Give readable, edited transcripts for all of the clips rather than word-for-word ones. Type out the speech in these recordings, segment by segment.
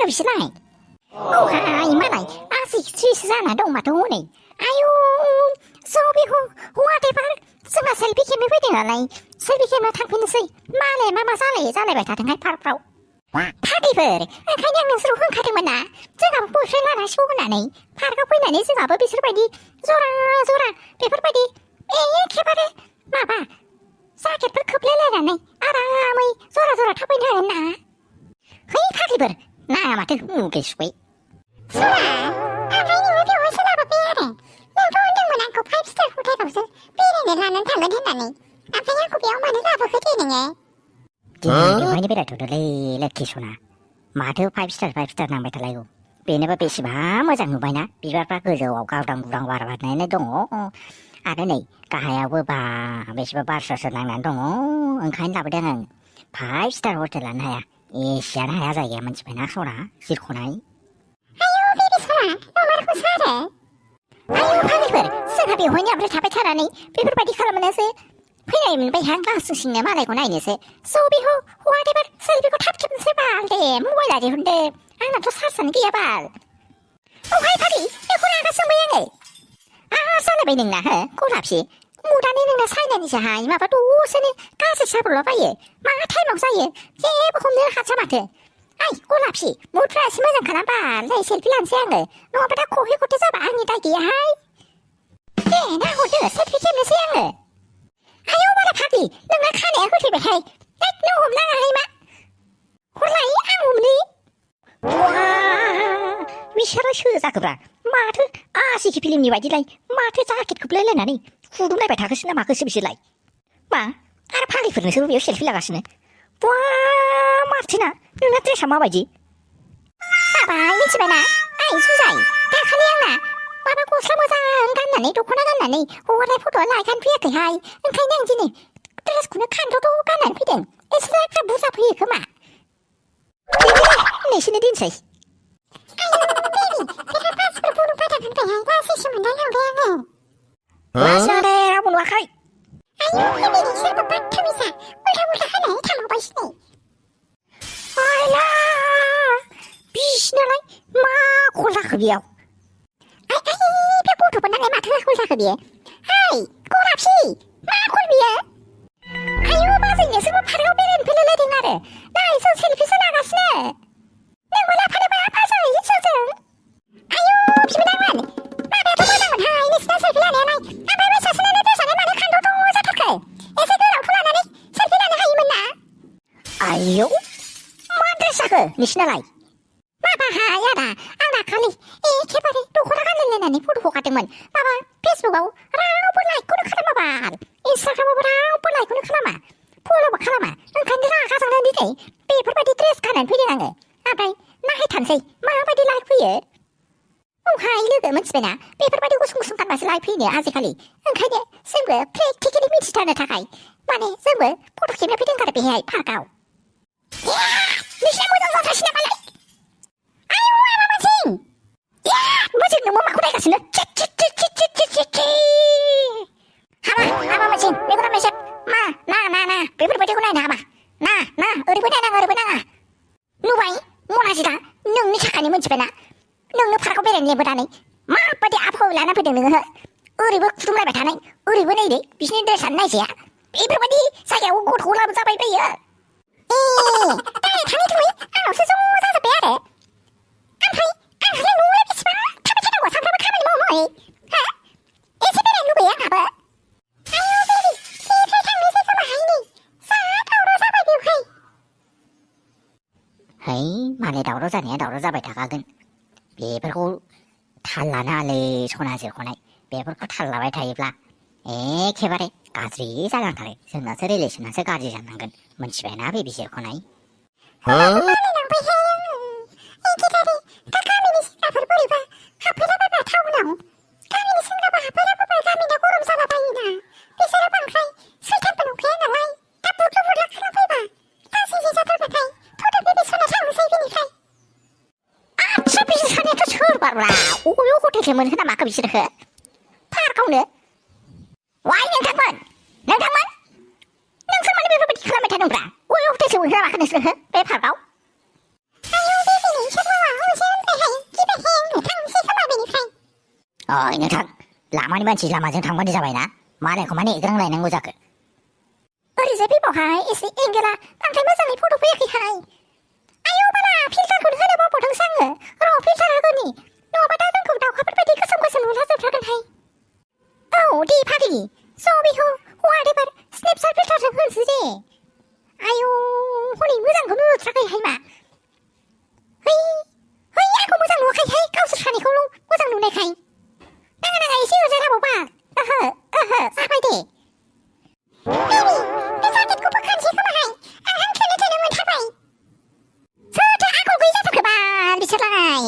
माखो बिसोरलाय औहाय मालाय आसिसो जाना दं माथो हनै आयु ज' बेखौ हौवाथायफोर जोंहा सेल्फि खेबनो फैदों नालाय सेल्फि खेबनो थांफिननोसै मालाय मा जालायबाय थादोंहाय पार्कफ्राव फाग्लिफोर ओंखायनो आं नोंसोरखौ होनखादोंमोन ना जोंहाबो बयफ्रेन्ड लानांसिगौ होननानै पार्कआव फैनानै जोंहाबो बिसोरबायदि जरा बेफोरबायदि एखेबारे माबा जाकेटफोर खोबलायलायनानै आरामै जरा थाबायनो हागोन ना है फाग्लिफोर नाङा माथो मुगै सुगै सरा ओमफ्राय नोङो बेवहाय सोलाबाखै आरो नोंथ' होनदोंमोन आंखौ 5 स्टार हटेलावसो बेरायनो लानानै थांगोन होननानै ओमफ्राय आंखौ बेयाव मानो लाबोखो दे नोङो बेवहायनो बेरायथ'दोलै लोखि सना माथो 5 स्टार नांबाय थालायगौ बेनोबा बेसेबा मोजां नुबायना बिबारफ्रा गोजौआव गावदां गुदां बारनानै दङ आरो नै गाहायावबो बेसेबा बार नांनानै दङ ओंखायनो लाबोदों आं 5 स्टार हटेलानो हाया एसेयानो हाया जायगाया मोनथिबायना सना जिरख'नाय आयु बेबि सना नमारखौसो आरो आयु फाग्लिफोर जोंहा बेवहायनो ओमफ्राय थाबाय थानानै बेफोरबायदि खालामनोसो फैनाय मोनबायहां गांसोसिंनो मालायखौ नायनोसो स' बेखौ हौवादेबार सेल्फिखौ थाब खेबनोसै बाल दे मबाइला दिहुनदो आंनाथ' चार्जआनो गैया बाल औहाय फाग्लि बेखौ रागा जोंबाय आङो जालायबाय नोंना हो गलाबसि मुदानि नोंना साइनानिसोहाय माबा दसेनो गाज्रि जाब्रलाबायो मा टाइमाव जायो जेबो हमनो हाथसा माथो आइ गलाबसि मुदफ्रा एसे मोजां खालाम बाल नै सेल्फि लानोसै आङो नङाबा दा खहे खथे जाबा आंनि दाय गैयाहाय दे ना हरदो सेल्फि खेबनोसै आङो आयौ बाला फाग्लि नोंना खानाया होथैबायहाय नों हमनाङाहाय मा हरलाय आं हमनि बिसोरो सो जाखोब्रा माथो आसिखि फिल्मनि बायदिलाय माथो जाकेट खोबलायलायनानै फुदुंलायबाय थाखोसो ना माखोसो बिसोरलाय मा आरो फाग्लिफोर नोंसोरबो बेयाव सेल्फि लागासिनो बा माथोना नोंना ड्रेसा माबायदि हाबाय मिथिबायना आइ जुजाय दाखालि आंना माबा गस्ला मोजां गाननानै दख'ना गाननानै हौवालाय फट'आ लायखानो फैयाखैहाय ओंखायनो आं दिनै ड्रेसखौनो खानथ'थ' गाननानै फैदों एसे लाइफफ्रा बुरजा फैयो खोमा नोंसिनो दिनसै लासै रावबो नुवाखै बिसिनालाय मा खल जाखो बेयाव बे गथ'फोरनालाय माथो खल जाखो बेयो हाय गलाबसि मा खल बेयो आयु बाजै नोंसोरबो पार्कआव बेरायनो फैलायलायदों आरो नै जों सेल्फिसो लागासिनो नोंबो लाफानोबा बाजै जोंजों आयु बिबोनांमोन माबायाथ' मोजांमोनहाय नोंसिना सेल्फि लानायालाय ओमफ्राय बे सासेनालाय ड्रेसालाय मानो खानदावदाव जाथारखो एसे गोलावखौ लानानै सेल्फि लानो हायोमोन ना आयौ मा ड्रेस जाखो नोंसिनालाय माबाहाय आदा आं दाखालि एखेबारे दख'ना गानलायलायनानै फट' हगारदोंमोन माबा फेसबुकआव रावबो लाइकखौनो खालामा बाल इन्सटाग्रामावबो रावबो लाइकखौनो खालामा फल'बो खालामा ओंखायनो रागा जोंनानै दिनै बेफोरबायदि ड्रेस गाननानै फैदों आङो ओमफ्राय नायथारसै माबायदि लाइक फैयो औहाय लोगो मिथिबायना बेफोरबायदि गुसुं गानबासो लाइक फैनो आजिखालि ओंखायनो जोंबो प्रेक्टिकेलि मिथिथारनो थाखाय माने जोंबो फट' खेबनो फैदों आरो बेहाय पार्कआव नोंसिना मोजां जाथारसै नामालाय आयौ आमा मोनसिं मोजिं नोंबो माखौ नायगासिनो हामा मोनसिं मेगना मेसेब मा ना बेफोरबायदिखौ नायनो हामा ना ओरैबो नाङा नुबाय मनाजिरा नोंनि थाखायनो मोनथिबायना नोंनो पार्कआव बेरायनो लेंबोनानै माबायदि आबहावा लाना फैदों नोङो ओरैबो खुदुमलायबाय थानाय ओरैबो नै बिसिनि ड्रेसानो नायजाया बेफोरबायदि जायगायाव गथ'खौ लाबोजाबाय बायो दाहाय थाङै थुङै आंनावसो ज' जाजोब्बाय आरो ओमफ्राय आंहालाय न'आवलाय बेसेबां थाबाय थानांगौ सानफ्रामबो खामानि मावै हा एसे बेरायनो लुबैयो आंहाबो आयौ बेबि बेनिफ्राय थांनोसै खोमाहाय नै जा दावराव जाबाय बेवहाय है मालाय दावराव जानाया दावराव जाबाय थाखागोन बेफोरखौ थाल लानाङालै सना जिरख'नाय बेफोरखौ थाल लाबाय थायोब्ला एखेबारे गाज्रि जालांथारो जोंनासो रिलेसनासो गाज्रि जानांगोन मोनथिबायना बेबि जिरख'नाय अबे हटेलसो मोनखो ना माखो बिसोरखो पार्कआवनो वाय नोंथांमोन नोंसोर मानो बेफोरबायदि खालामबाय थादोंब्रा अबे हटेलसो मोनखो ना माखो नोंसोरखो बे पार्कआव आयौ बेबि नोंसोरबो अय नोंथां लामानि मानसि लामाजों थांबानो जाबायना मालायखौ माने एग्रांलायनांगौ जाखो ओरैजाय फैबावहाय एसे एंगेला बांद्राय मोजाङै फट' फैयाखैहाय आयौ बाला फिल्टारखौनो होनो बावबावदोंसो आङो र' फिल्टार होगोनि नङाबा दा जोंखौ दाउखाफोर बायदि गोसोम गोसोम नुलाजोबथारगोनहाय औ दे फाग्लि ज' बेखौ वाटेभार स्नेपचाट फिल्टारजों होनोसै दे आयौ हनै मोजांखौनो नुथाराखैहाय मा है आंखौ मोजां नुवाखैहाय गावसोर सानैखौल' मोजां नुनायखाय नाङा एसे ओरैजाय थाबावबा ओहो जाबाय दे बेबि बे जाकेटखौ बोखानोसै खोमाहाय आं हां थोनो मोनथारबाय सोरथो आखल गैयि जाथारखो बाल बिसोरलाय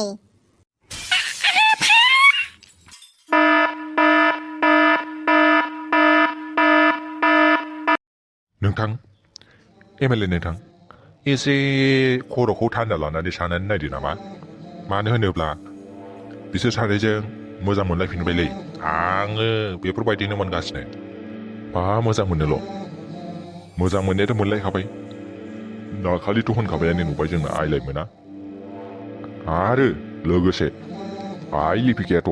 नोंथां एमएलए नोंथां एसे खर'खौ थान्दा लानानै साननानै नायदो नामा मानो होनोब्ला बिसोर सानैजों मोजां मोनलायफिनबायलै आङो बेफोरबायदिनो मोनगासिनो मा मोजां मोननोल' मोजां मोननायाथ' मोनलायखाबाय दाखालिथ' होनखाबायानो नुबाय जोंना आइलाय मोना आरो लोगोसे आइ लिपिकायाथ'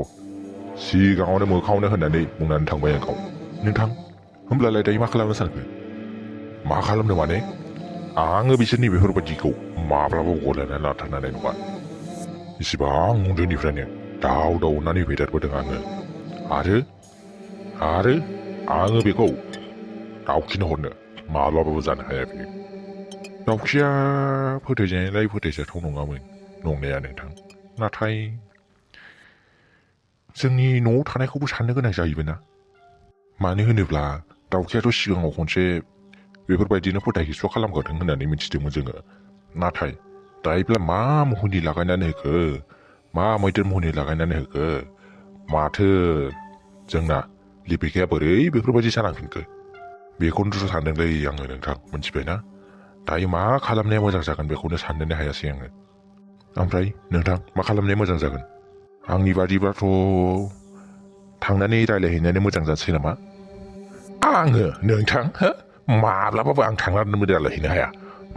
सिगाङावनो मोखाङावनो होननानै बुंनानै थांबाय आंखौ नोंथां होमब्लालाय दायो मा खालामनो सानखो मा खालामनो माने आङो बिसोरनि बेफोरबायदिखौ माब्लाबा गलायनानै लाथारनानै नङा इसिबां उन्दैनिफ्रायनो दाव होननानै फेदेरबोदों आङो आरो आङो बेखौ दावखिनो हरनो माब्लाबाबो जानो हाया बियो दावखिया फोथायजानायलाय फोथायजाथाव नङामोन नंनाया नोंथां नाथाय जोंनि न'आव थानायखौबो साननो गोनां जाहैबाय ना मानो होनोब्ला दावखियाथ' सिगाङाव खनसे बेफोरबायदिनो फोथायहिस्स' खालामखादों होननानै मिथिदोंमोन जोङो नाथाय दायोब्ला मा महरनि लागायनानै होखो मा मैदेर महरनि लागायनानै होखो माथो जोंना लिपिकाया बोरै बेफोरबायदि जानांफिनखो बेखौनोथ' सानदोंलै आङो नोंथां मिथिबायना दायो मा खालामनाया मोजां जागोन बेखौनो साननोनो हायासै आङो ओमफ्राय नोंथां मा खालामनाया मोजां जागोन आंनि बादिबाथ' थांनानै रायज्लायहैनायानो मोजां जानोसै नामा आङो नोंथां माब्लाबाबो आं थांनानै रायज्लायहैनो हाया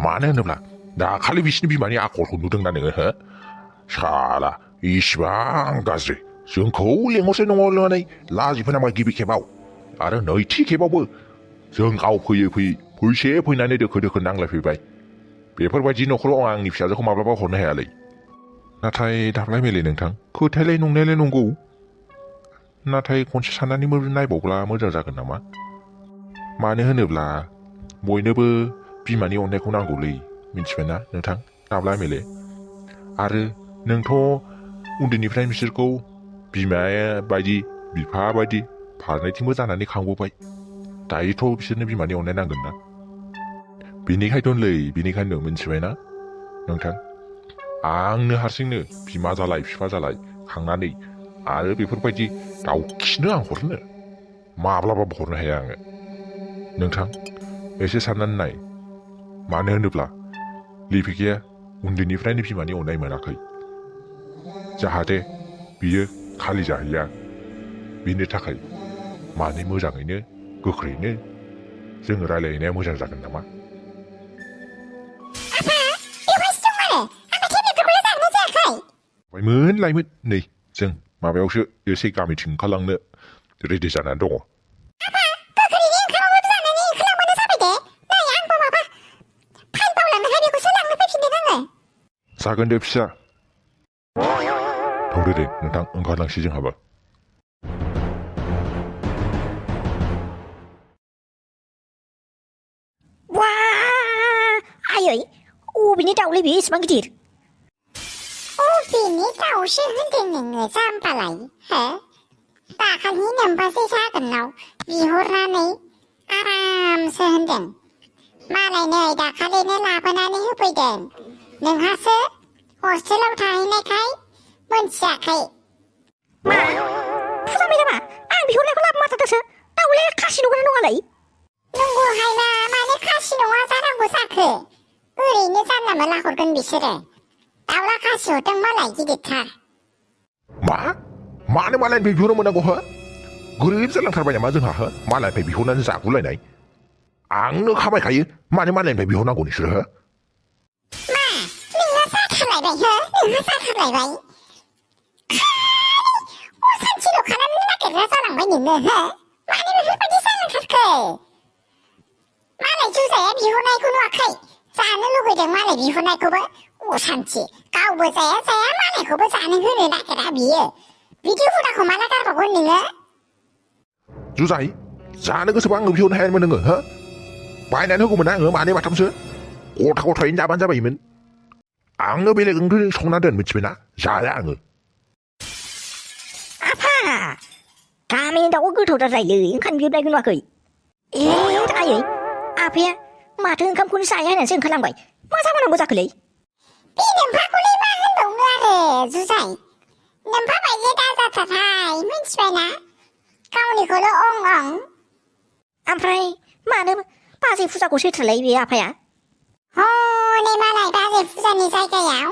मानो होनोब्ला दाखालि बिसिनि बिमानि आखलखौ नुदोंना नोङो साला इसिबां गाज्रि जोंखौ लेंहरसै न'आव लिंनानै लाजिफोनांबाय गिबि खेबाव आरो नैथि खेबावबो जों गाव फैसे फैनानै दोखो नांलायफैबाय बेफोरबायदि न'खराव आं आंनि फिसाजोखौ माब्लाबा हरनो हायालै नाथाय दाबलाय मेले नोंथां खोथायालाय नंनायालाय नंगौ नाथाय खनसे साननानै नायबावब्ला मोजां जागोन नामा मानो होनोब्ला बयनोबो बिमानि अननायखौ नांगौलै मिथिबायना नोंथां दाबला मेले आरो नोंथ' उन्दैनिफ्राय बिसोरखौ बिमाया बायदि बिफा बायदि फारनैथिंबो जानानै खांबोबाय दायोथ' बिसोरनो बिमानि अननाय नांगोन ना बेनिखायनो मिथिबायना नोंथां आंनो हारसिंनो बिमा जालाय बिफा जालाय खांनानै आरो बेफोरबायदि दावखिनो आं हरनो माब्लाबाबो हरनो हाया आङो नोंथां एसे साननानै नाय मानो होनोब्ला लिपिकाया उन्दैनिफ्रायनो बिमानि अननाय मोनाखै जाहाथे बियो खालि जाहैया बिनि थाखाय माने मोजाङैनो गोख्रैनो जोङो रायज्लायनाया मोजां जागोन नामा लायमोन नै जों माबायावसो एसे गामिथिं ओंखारलांनो रेडि जानानै दङ जागोन दे फिसा थांदो दे नोंथां ओंखारलांसै जोंहाबो वा आयै अबेनि दाउलै बे इसिबां गिदिर अबेनि दाउसो होनदों नोङो जाम्बालाय हो दाखालि नोम्बाजै जागोननाव बिहरनानै आरामसो होनदों मालाय नै दाखालिनो लाबोनानै होफैदों नोंहासो हस्टेलाव थाहैनायखाय मोनथियाखै मा फुजाबाय नामा आं बिहरनायखौ लाबोमारथारदोंसो दाउलाया खासि नंगौना नङालाय नंगौहायना मानो खासि नङा जानांगौ जाखो ओरैनो जानला मोनला हरगोन बिसोरो दाउला खासि हरदों मालाय गिदिरथार मानो मालायनिफ्राय बिहरनो मोनांगौ हो गोरिब जालांथारबाय नामा जोंहा हो मालायनिफ्राय बिहरनानै जागुलायनाय आंनो खामायखायो मानो मालायनिफ्राय बिहरनांगौ नोंसोरो हो मा नोंहा जाथारलायबाय हो नोंहा जाथारलायबाय सानसेल' खालामनो नागिरग्रा जालांबाय नोङो हो मानो बेफोरबायदि जालांथारखो मालाय जुजाया बिहरनायखौ नुवाखै जानो लुगैदों मालाय बिहरनायखौबो असान्थि गावबो जाया मालायखौबो जानो होनो नागिरा बियो बिदि हुदाखौ माला गारबावगोन नोङो जुजाय जानो गोसोबा आंनो बिहरनो हायामोन नोङो हो बायनानै होगौमोन आङो मानै माथामसो गथायैनो जाबानो जाबायमोन आंनो बेलेग ओंख्रि संना दोन मिथिबायना जाया आङो आफा गामिनि दाउआ गोथावथार जायो ओंखाम बिहरनायखौ नुवाखै आयै आफाया माथो ओंखामखौनो जाया होननानैसो ओंखारलांबाय मा जानांगौ जाखोलै बे नोम्फाखौलाय मा होनबावनो आरो जुजाय नोम्फा बायदि दाजाथारहाय मिथिबायना गावनिखौल' अं ओमफ्राय मानो बाजै फुजाखौ सोथोलाय बे आफाया हनै मालाय बाजै फुजानि जायगायाव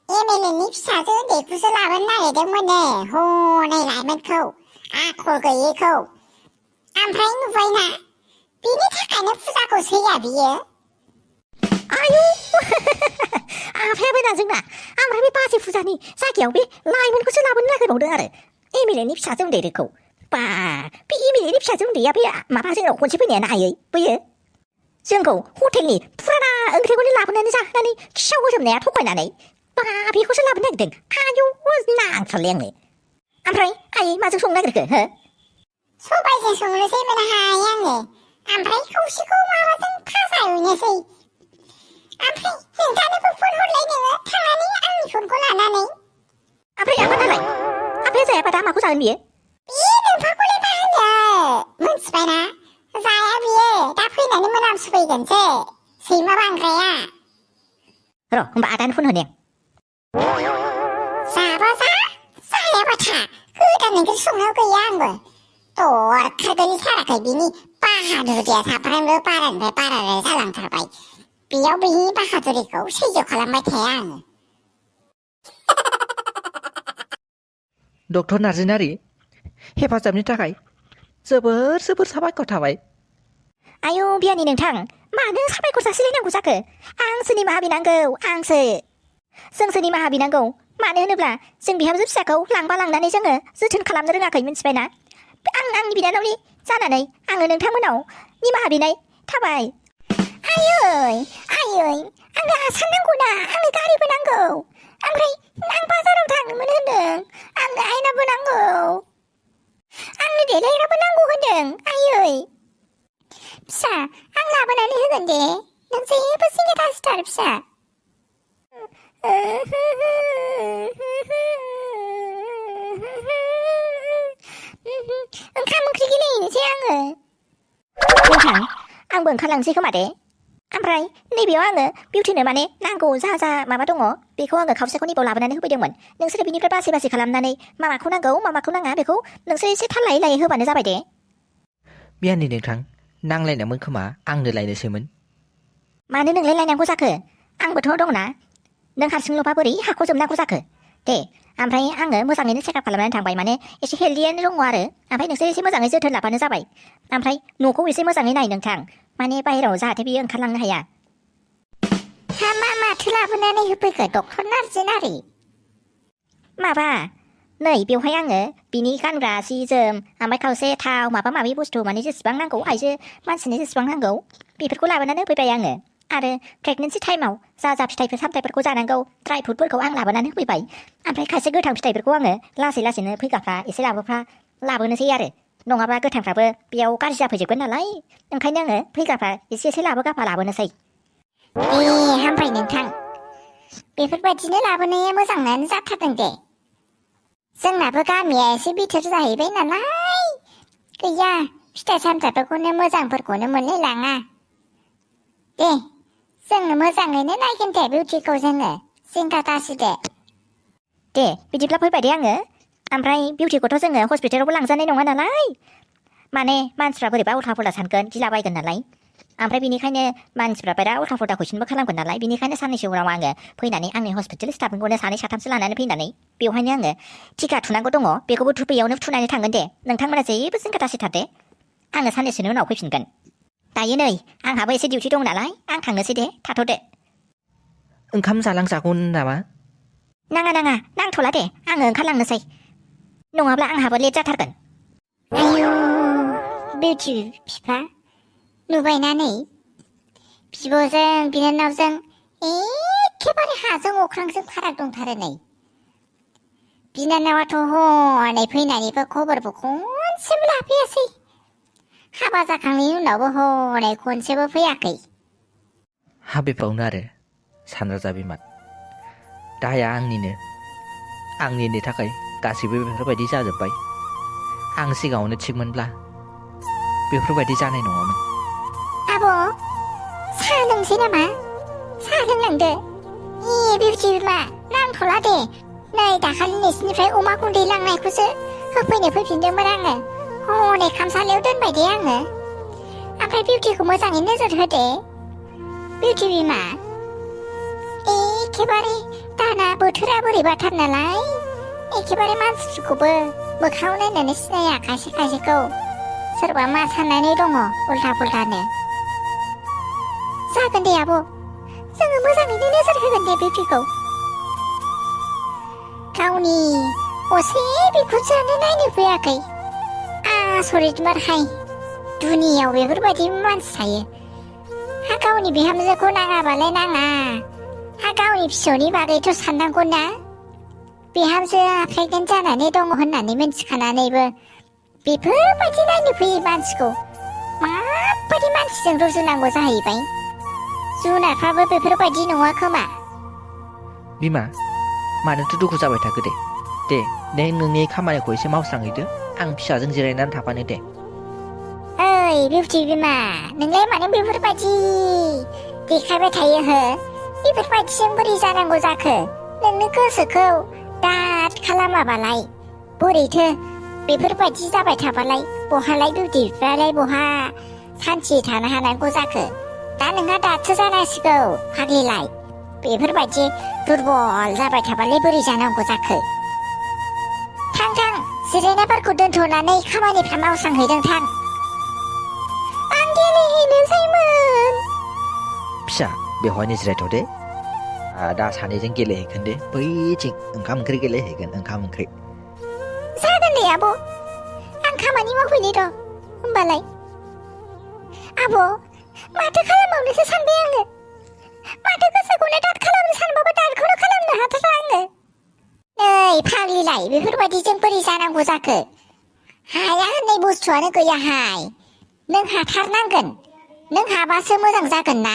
एमएलएनि फिसाजो उन्दैखौसो लाबोनो नागिरदोंमोननो हनै लाइमोनखौ आखल गैयैखौ ओमफ्राय नुबायना बिनि थाखायनो फुजाखौ सैया बियो आयु आफायाबो ना जोंना ओमफ्राय बे बाजै फुजानि जायगायाव बे लाइमोनखौसो लाबोनो नागिरबावदों आरो एमएलएनि फिसाजो उन्दैखौ बा बे एमएलएनि फिसाजो उन्दैया बे माबा जोंनाव खनसे फैनायानो आयै बैयो जोंखौ हटेलनि फुराना ओंख्रिखौनो लाबोनानै जाहोनानै खिसाव होजोबनाया थगायनानै बा बेखौसो लाबोनो नागिरदों आयौ नांथारलै आंनो ओमफ्राय आयै माजों संनो नागिरखो हो सबायजों संनोसै मोनाहाय आङो ओमफ्राय खावसेखौ माबाजों फाजा एवनोसै ओमफ्राय नोंथानोबो फन हरलाय नोङो थांनानै आंनि फनखौ लानानै ओमफ्राय आफानालाय आफाया जायाबा दा माखौ जागोन बियो बे नोम्फाखौलाय मा होनो मोनथिबायना जाया बियो दा फैनानै मोनामसुफैगोनसो सैमा बांद्राया र' होमबा आदानो फन होनो जाबा जायाबा था गोदान ओंख्रि संनायाव गैया आंबो दरखार गैथाराखै बिनि बाहादुरिया साफ्रोमबो बारानिफ्राय बाराद्राय जालांथारबाय बेयाव बिनि बाहादुरिखौ सैज' खालामबाय थाया आङो डक्टर नार्जिनारि हेफाजाबनि थाखाय जोबोर साबायखर थाबाय आयौ बियानि नोंथां मानो साबायखर जासिलायनांगौ जाखो आंसो निमाहा बिनांगौ आंसो जोंसो निमाहा बिनांगौ मानो होनोब्ला जों बिहामजो फिसाखौ लांबा लांनानै जोङो जोथोन खालामनो रोङाखै मिथिबायना आंनि बिनानावनि जानानै आङो नोंथांमोनाव निमाहा बिनाय थाबाय आयै आंनो आसान नांगौ ना आंनो गारिबो नांगौ ओमफ्राय आं बाजाराव थाङोमोन होनदों आंनो आयनाबो नांगौ आंनो देलायग्राबो नांगौ होनदों आयै फिसा आं लाबोनानै होगोन दे नों जेबो सिन्था दासिथार फिसा ओंखाम ओंख्रि गेलेहैनोसै आङो नोंथां आंबो ओंखारलांसै खोमा दे ओमफ्राय नैबेयाव आङो बिउटिनो माने नांगौ जा माबा दङ बेखौ आङो खावसेखौ नैबाव लाबोनानै होफैदोंमोन नोंसोरो बिनिफ्राय बासि खालामनानै माखौ नांगौ माखौ नाङा बेखौ नोंसोर एसे थाल लायै होबानो जाबाय दे बियानि नोंथां नांलायनायमोन खोमा आंनो लायनोसैमोन मानो नोंलाय लायनांगौ जाखो आंबोथ' दंना नों हारसिंल'बा बोरै हाख'जोबनांगौ जाखो दे ओमफ्राय आङो मोजाङैनो चेकआप खालामनानै थांबाय माने एसे हेल्दियानो दङ आरो ओमफ्राय नोंसोर एसे मोजाङै जोथोन लाबानो जाबाय ओमफ्राय न'खौ एसे मोजाङै नाय नोंथां माने बाहेराव जाहाथे बियो ओंखारलांनो हाया माथो लाबोनानै होफैखो डक्टर नार्जिनारि माबा नै बेवहाय आङो बिनि गानग्रा सि जोम ओमफ्राय खावसे थाव माबा माबि बुस्थु माने जेसेबां नांगौ आइजो मानसिनो जेसेबां नांगौ बेफोरखौ लाबोनानै होफैबाय आङो आरो प्रेगनेन्सि टाइमाव जा फिथाइफोर सामथाइफोरखौ जानांगौ ड्राइ फ्रुटफोरखौ आं लाबोनानै होफैबाय ओमफ्राय खायसे गोथां फिथाइफोरखौ आङो लासैनो फैग्राफ्रा एसे लाबोनोसै आरो नङाबा गोथांफ्राबो बेयाव गाज्रि जाफैजोबगोन नालाय ओंखायनो आङो फैग्राफ्रा एसे लाबोनोसै दे हामबाय नोंथां बेफोरबायदिनो लाबोनाया मोजाङानो जाथारदों दे जोंनाबो गामिया एसे बिथोर जाहैबाय नालाय गैया फिथाइ सामथाइफोरखौनो मोजांफोरखौनो मोनलाय लाङा दे जोङो मोजाङैनो नायगोन दे बिउटिखौ जोङो सिन्था दासिदे दे बिदिब्ला फैबाय दे आङो ओमफ्राय बिउटिखौथ' जोङो हस्पिटालावबो लांजानाय नङा नालाय माने मानसिफ्रा बोरैबा उल्था पुल्था सानगोन गिलाबायगोन नालाय ओमफ्राय बिनिखायनो मानसिफ्रा बिराद उल्था पुल्था कुइसनबो खालामगोन नालाय बिनिखायनो साननैसो उनाव आङो फैनानै आंनि हस्पिटाल स्टाफखौनो सानै साथामसो लानानै फैनानै बेवहायनो आङो टिका थुनांगौ दङ बेखौबो बेयावनो थुनानै थांगोन दे नोंथांमोना जेबो जिंगा दासिथार दे आङो साननैसोनि उनाव फैफिनगोन दायो नै आंहाबो एसे डिउटि दं नालाय आं थांनोसै दे थाथ'दो ओंखाम जालांजागौमोन नामा नाङा नांथ'ला दे आङो ओंखारलांनोसै नङाब्ला आंहाबो लेट जाथारगोन आयु बिउटि बिफा नुबायना नै बिब'जों बिनानावजों एखेबारे हाजों अख्रांजों फाराग दंथारो नै बिनानावाथ' हनै फैनानैबो खबरबो खनसेबो लाफैयासै हाबा जाखांनायनि उनावबो हनै खनसेबो फैयाखै हाबेबावनो आरो सानराजा बिमा दाया आंनिनो थाखाय गासैबो बेफोरबायदि जाजोब्बाय आं सिगाङावनो थिगमोनब्ला बेफोरबायदि जानाय नङामोन आब' साहा लोंसै नामा साहा लोंलांदो बिउटि बिमा नांथ'ला दे नै दाखालि नोंसिनिफ्राय अमा गुन्दै लांनायखौसो होफैनो फैफिनदोंमोन आङो हनै खामसालियाव दोनबाय दे आङो ओमफ्राय बिउटिखौ मोजाङै नोजोर होदे बिउटि बिमा एखेबारे दाना बोथोरा बोरैबाथार नालाय एखेबारे मानसिफोरखौबो मोखाङाव नायनानै सिनाया खायसे खायसेखौ सोरबा मा साननानै दङ उल्था पुल्थानो जागोन दे आब' जोङो मोजाङैनो नोजोर होगोन दे बिउटिखौ गावनि असे बिखुनजोआनो नायनो फैयाखै आसरित मारहाय दुनियाव बेफोरबायदि मानसि थायो हा गावनि बिहामजोखौ नाङाबालाय नाङा हा गावनि फिसौनि बागैथ' साननांगौ ना बिहामजोआ प्रेगनेन्ट जानानै दङ होननानै मिन्थिखानानैबो बेफोरबायदि नायनो फैयै मानसिखौ माबायदि मानसिजों रुजुनांगौ जाहैबाय जुनारफ्राबो बेफोरबायदि नङा खोमा बिमा मानोथो दुखु जाबाय थाखो दे नों नोंनि खामानिखौ एसे मावस्रांहैदो आं फिसाजों जिरायनानै थाफानो दे ओइ बिउटि बिमा नोंलाय मानो बेफोरबायदि देखायबाय थायो हो बेफोरबायदिजों बोरै जानांगौ जाखो नोंनि गोसोखौ दाद खालामाबालाय बोरैथो बेफोरबायदि जाबाय थाबालाय बहालाय बिउटि बिफायालाय बहा सान्थि थानो हानांगौ जाखो दा नोंहा दासो जानांसिगौ फाग्लिलाय बेफोरबायदि दुरबल जाबाय थाबालाय बोरै जानांगौ जाखो थां जिरायनायफोरखौ दोनथ'नानै खामानिफ्रा मावस्रांहैदों थां आं गेलेहैनोसैमोन फिसा बेवहायनो जिरायथ' दे दा सानैजों गेलेहैगोन दे बैथिं ओंखाम ओंख्रि गेलेहैगोन ओंखाम ओंख्रि जागोन दे आब' आं खामानि मावफैनि र' होमबालाय आब' माथो खालामबावनोसो सानबाय आङो माथो गोसोखौनो दाद खालामनो सानबाबो दादखौनो खालामनो हाथारा आङो नै फाग्लिलाय बेफोरबायदिजों बोरै जानांगौ जाखो हाया होननाय बुस्थुआनो गैयाहाय नों हाथारनांगोन नों हाबासो मोजां जागोन ना